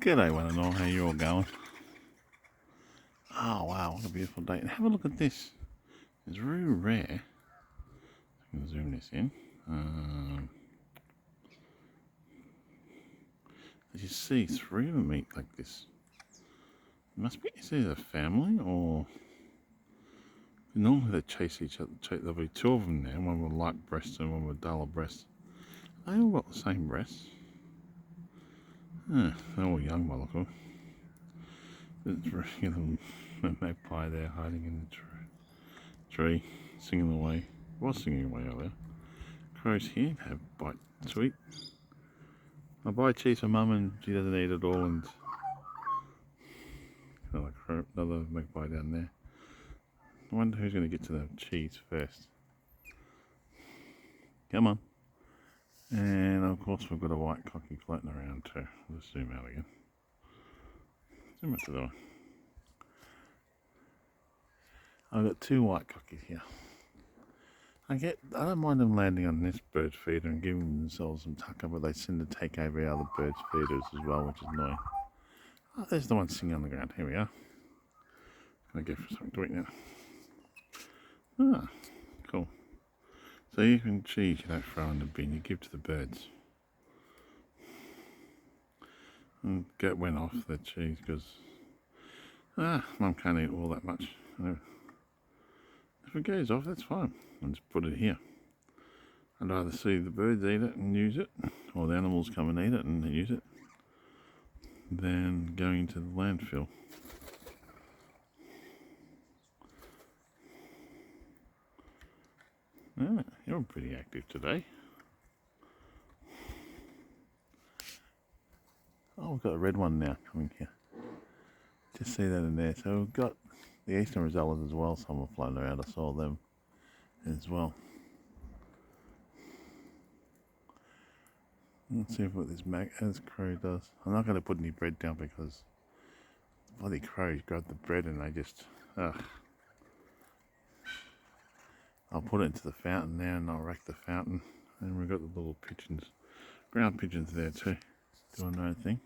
G'day one and all, how you all going? Oh wow, what a beautiful day. And have a look at this. It's very rare. I'm going to zoom this in. As you see, 3 of them eat like this. It must be, it's either a family or... Normally they chase each other. There'll be 2 of them there, one with light breasts and one with duller breasts. They all got the same breasts. They're all young by the look of them. There's a little magpie there hiding in the tree, singing away. Was singing away earlier. Crows here have bite to eat. I buy cheese for Mum and she doesn't eat it all, and another magpie down there. I wonder who's going to get to the cheese first. Come on. And of course we've got a white cocky floating around too. Let's zoom out again. Zoom out to the one. I've got 2 white cockies here. I don't mind them landing on this bird feeder and giving themselves some tucker, but they seem to take over other birds' feeders as well, which is annoying. Oh, there's the one sitting on the ground. Here we are. I'm going to go for something to eat now. Ah, cool. So even cheese you don't throw in the bin, you give to the birds. And Get went off the cheese because Mum can't eat all that much. If it goes off, that's fine. I'll just put it here. I'd rather see the birds eat it and use it, or the animals come and eat it and use it, than going to the landfill. You're pretty active today. Oh, we've got a red one now coming here. Just see that in there. So we've got the eastern rosellas as well. Some were floating around. I saw them as well. Let's see what this crow does. I'm not going to put any bread down because the bloody crows grab the bread and they just... I'll put it into the fountain there and I'll rack the fountain. And we've got the little pigeons, ground pigeons there too, doing their own thing.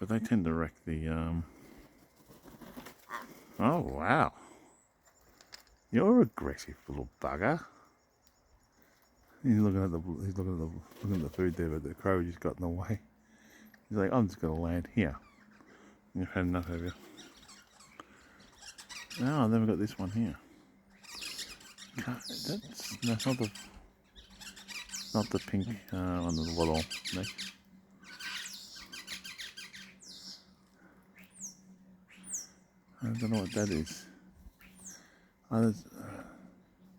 But they tend to wreck the... Oh wow! You're aggressive little bugger. He's looking at the food there, but the crow just got in the way. He's like, I'm just going to land here. You've had enough of you. Oh, and then we've got this one here. That's not the pink one with the little neck. I don't know what that is.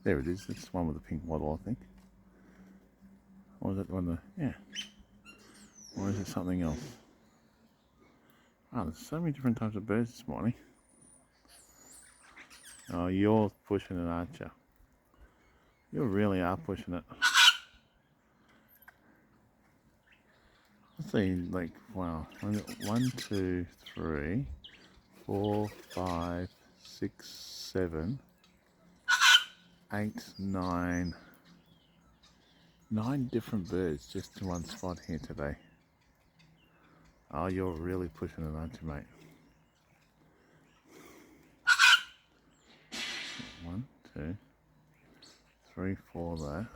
There it is. It's the one with the pink wattle, I think. Or is that one? Yeah. Or is it something else? Oh, there's so many different types of birds this morning. Oh, you're pushing it, aren't you? You really are pushing it. Let's see, like, wow. 1, 2, 3, 4, 5, 6, 7, 8, 9. 9 different birds just in one spot here today. Oh, you're really pushing it, aren't you, mate? 1, 2, 3, 4 there.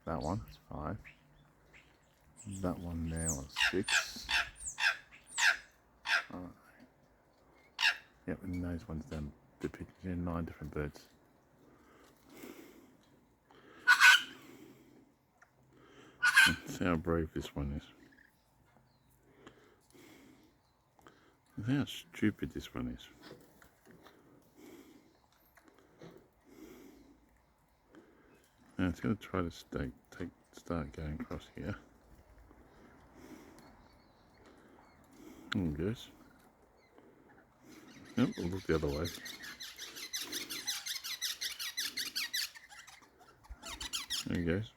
That one, that's 5. That one there was 6. Alright. Yep, and those ones down the picture, 9 different birds. Let's see how brave this one is. Let's see how stupid this one is. Now it's going to try to start going across here. There it goes. Yep, we'll look the other way. There he goes.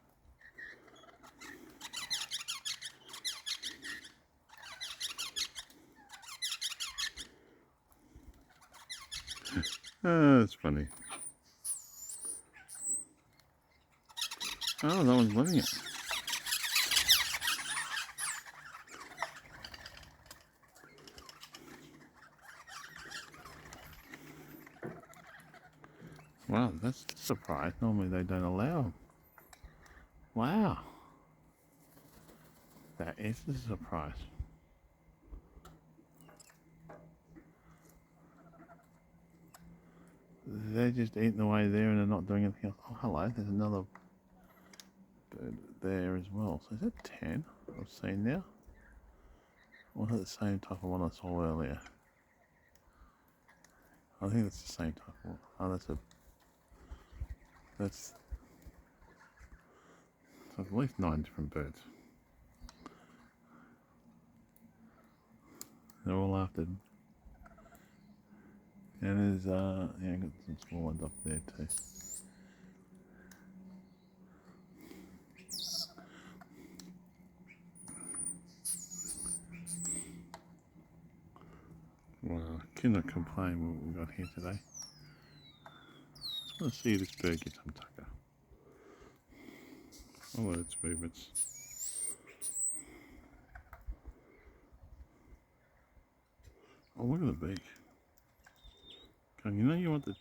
That's funny. Oh, that one's living it. Wow, that's a surprise. Normally they don't allow them. Wow. That is a surprise. They're just eating away there and they're not doing anything else. Oh, hello. There's another bird there as well. So is that 10 I've seen now? Or is it the same type of one I saw earlier? I think it's the same type of one. Oh, that's at least 9 different birds. They're all after. And there's yeah, I got some small ones up there too. Well, I cannot complain with what we've got here today. Just want to see this bird get some tucker. Follow its movements. Oh, look at the beak. Come, you know you want it.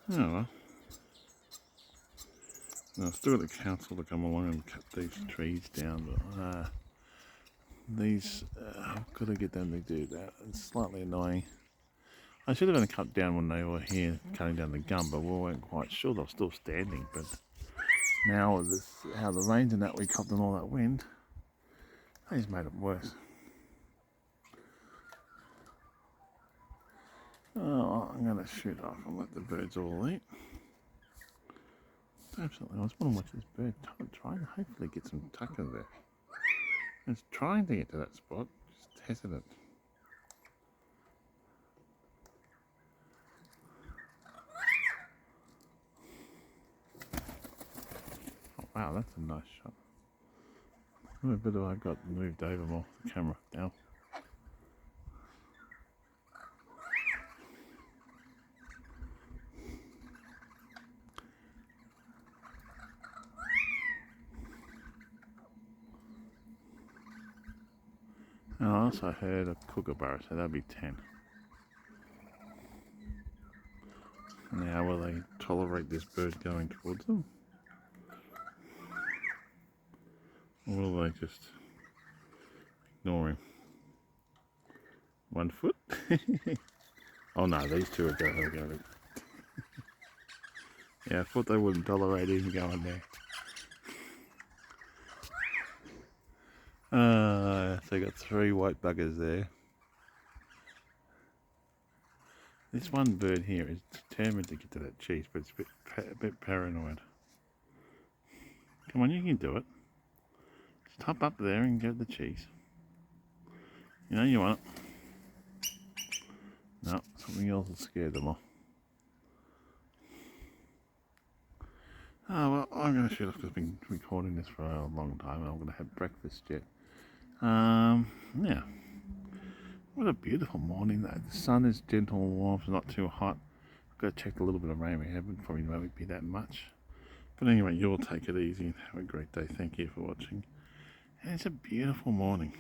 Oh well. Now, I've still got the council to come along and cut these trees down, but I've got to get them to do that. It's slightly annoying. I should have been cut down when they were here cutting down the gum, but we weren't quite sure they were still standing. But now with this, how the rains and that we copped and all that wind, they just made it worse. Oh, I'm going to shoot off and let the birds all eat. Absolutely, I just want to watch this bird trying to hopefully get some tucker there. It's trying to get to that spot, just hesitant. Oh, wow, that's a nice shot. A little bit have I got moved over more the camera now. And I also heard a kookaburra, so that'd be 10. Now, will they tolerate this bird going towards them? Or will they just ignore him? 1 foot? Oh no, these two are going. Yeah, I thought they wouldn't tolerate him going there. So you got 3 white buggers there. This one bird here is determined to get to that cheese, but it's a bit paranoid. Come on, you can do it. Just hop up there and get the cheese. You know you want it. No, something else has scared them off. Oh well, I'm going to shoot off because I've been recording this for a long time and I'm going to have breakfast yet. Yeah. What a beautiful morning though. The sun is gentle and warm, it's not too hot. I've got to check a little bit of rain we have, but probably won't be that much. But anyway, you'll take it easy and have a great day. Thank you for watching. And it's a beautiful morning.